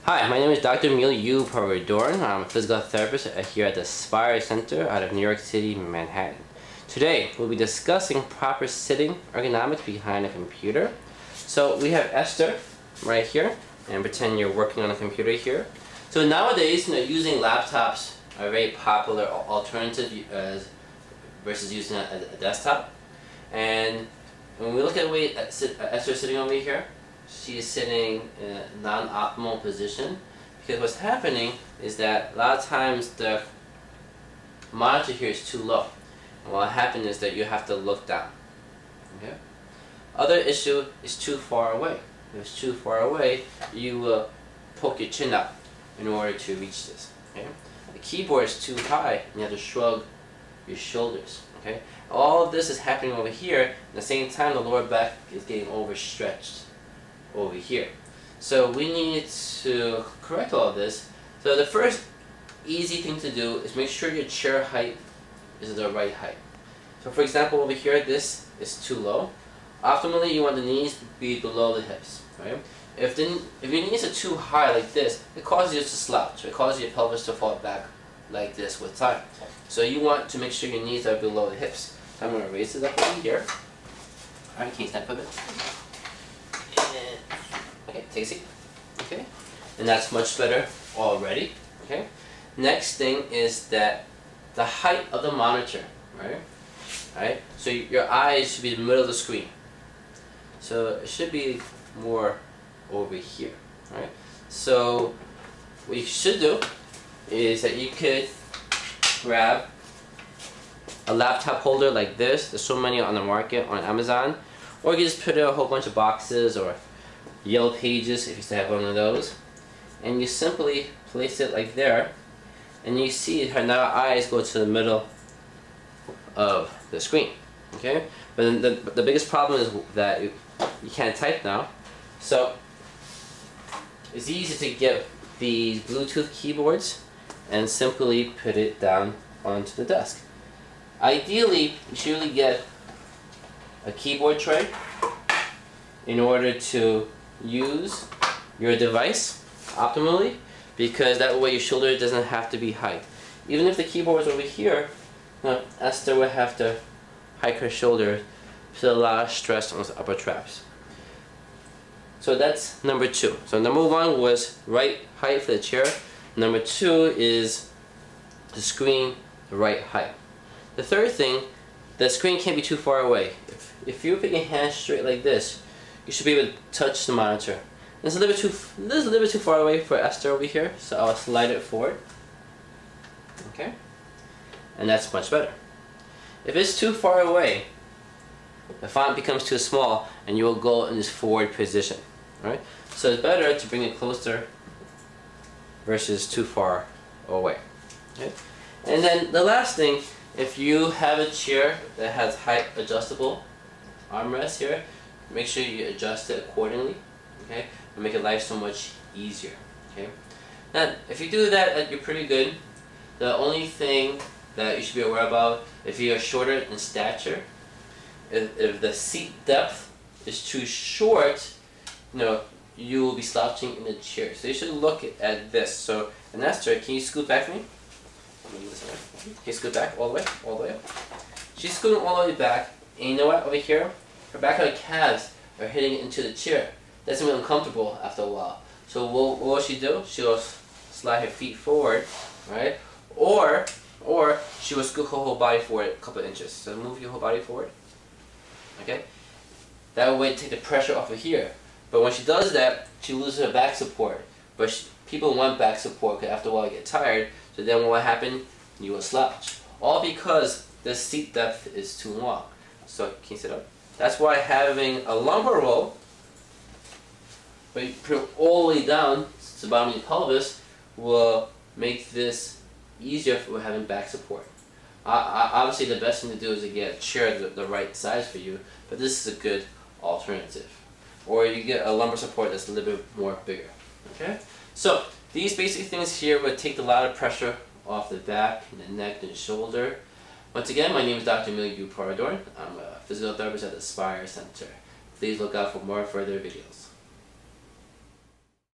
Hi, my name is Dr. Emil Euaparadorn. I'm a physical therapist here at the Spire Center out of New York City, Manhattan. Today, we'll be discussing proper sitting ergonomics behind a computer. So we have Esther right here, and pretend you're working on a computer here. So nowadays, using laptops are a very popular alternative versus using a desktop. And when we look at the way Esther's sitting over here, she is sitting in a non-optimal position because what's happening is that a lot of times the monitor here is too low. And what happens is that you have to look down. Okay? Other issue is too far away. If it's too far away, you will poke your chin up in order to reach this. Okay? The keyboard is too high and you have to shrug your shoulders. Okay? All of this is happening over here. At the same time, the lower back is getting overstretched over here. So we need to correct all of this. So the first easy thing to do is make sure your chair height is the right height. So for example, over here, this is too low. Optimally, you want the knees to be below the hips. Right? If your knees are too high like this, it causes you to slouch. It causes your pelvis to fall back like this with time. So you want to make sure your knees are below the hips. So I'm going to raise it up over here. Alright, can you stand for a bit? Okay, take a seat. Okay, and that's much better already. Okay, next thing is that the height of the monitor, right? Alright, so your eyes should be in the middle of the screen. So it should be more over here, right? So what you should do is that you could grab a laptop holder like this. There's so many on the market on Amazon, or you just put in a whole bunch of boxes or Yellow Pages if you still have one of those, and you simply place it like there, and you see her now eyes go to the middle of the screen. Okay, but then the biggest problem is that you can't type now. So it's easy to get these Bluetooth keyboards and simply put it down onto the desk. Ideally, you should really get a keyboard tray in order to use your device optimally, because that way your shoulder doesn't have to be high. Even if the keyboard is over here, Esther would have to hike her shoulder, put a lot of stress on the upper traps. So that's number two. So number one was right height for the chair. Number two is the screen, the right height. The third thing, the screen can't be too far away. If you put your hand straight like this, you should be able to touch the monitor. This is a little bit too far away for Esther over here, so I'll slide it forward. Okay, and that's much better. If it's too far away, the font becomes too small, and you will go in this forward position. Right? So it's better to bring it closer versus too far away. Okay? And then the last thing, if you have a chair that has height adjustable armrest here, make sure you adjust it accordingly, okay, and make your life so much easier. Okay. Now, if you do that, you're pretty good. The only thing that you should be aware about, if you are shorter in stature, if the seat depth is too short, you will be slouching in the chair. So you should look at this. So, and Esther, can you scoot back for me? Can you scoot back all the way? All the way up. She's scooting all the way back, and you know what? Over here, her back of her calves are hitting into the chair. That's going to be uncomfortable after a while. So what will she do? She'll slide her feet forward, right? Or she will scoot her whole body forward a couple of inches. So move your whole body forward. Okay? That way take the pressure off of here. But when she does that, she loses her back support. But people want back support because after a while you get tired. So then what will happen? You will slouch. All because the seat depth is too long. So can you sit up? That's why having a lumbar roll, but you put it all the way down to the bottom of your pelvis, will make this easier for having back support. Obviously, the best thing to do is to get a chair the right size for you, but this is a good alternative. Or you get a lumbar support that's a little bit more bigger. Okay? So these basic things here would take a lot of pressure off the back, and the neck, and the shoulder. Once again, my name is Dr. Emil Euaparadorn. I'm a physical therapist at the Spire Center. Please look out for more further videos.